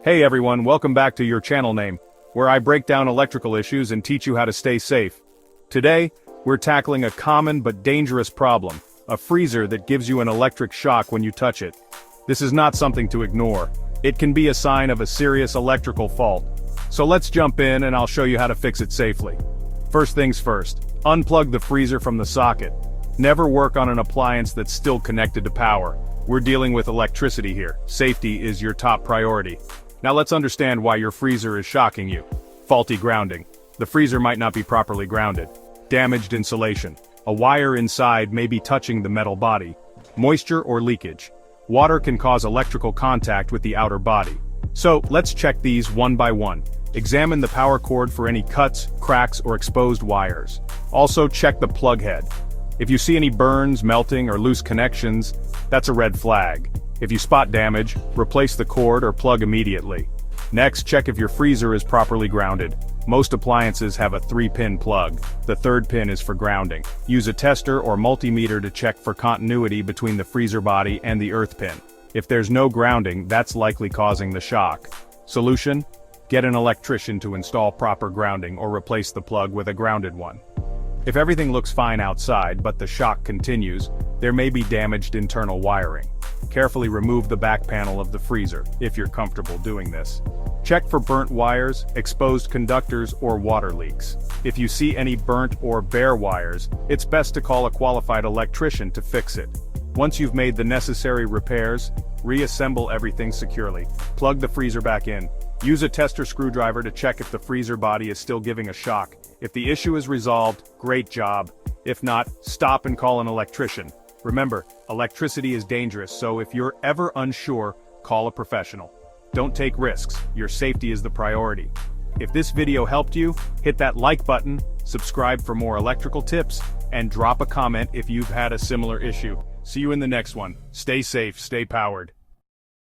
Hey everyone, welcome back to your channel name, where I break down electrical issues and teach you how to stay safe. Today, we're tackling a common but dangerous problem, a freezer that gives you an electric shock when you touch it. This is not something to ignore. It can be a sign of a serious electrical fault. So let's jump in and I'll show you how to fix it safely. First things first, unplug the freezer from the socket. Never work on an appliance that's still connected to power. We're dealing with electricity here. Safety is your top priority. Now let's understand why your freezer is shocking you. Faulty grounding. The freezer might not be properly grounded. Damaged insulation. A wire inside may be touching the metal body. Moisture or leakage. Water can cause electrical contact with the outer body. So, let's check these one by one. Examine the power cord for any cuts, cracks, or exposed wires. Also check the plug head. If you see any burns, melting, or loose connections, that's a red flag. If you spot damage, replace the cord or plug immediately. Next, check if your freezer is properly grounded. Most appliances have a 3-pin plug. The third pin is for grounding. Use a tester or multimeter to check for continuity between the freezer body and the earth pin. If there's no grounding, that's likely causing the shock. Solution? Get an electrician to install proper grounding or replace the plug with a grounded one. If everything looks fine outside but the shock continues, there may be damaged internal wiring. Carefully remove the back panel of the freezer, if you're comfortable doing this. Check for burnt wires, exposed conductors, or water leaks. If you see any burnt or bare wires, it's best to call a qualified electrician to fix it. Once you've made the necessary repairs, reassemble everything securely. Plug the freezer back in. Use a tester screwdriver to check if the freezer body is still giving a shock. If the issue is resolved, great job. If not, stop and call an electrician. Remember, electricity is dangerous, so if you're ever unsure, call a professional. Don't take risks, your safety is the priority. If this video helped you, hit that like button, subscribe for more electrical tips, and drop a comment if you've had a similar issue. See you in the next one. Stay safe, stay powered.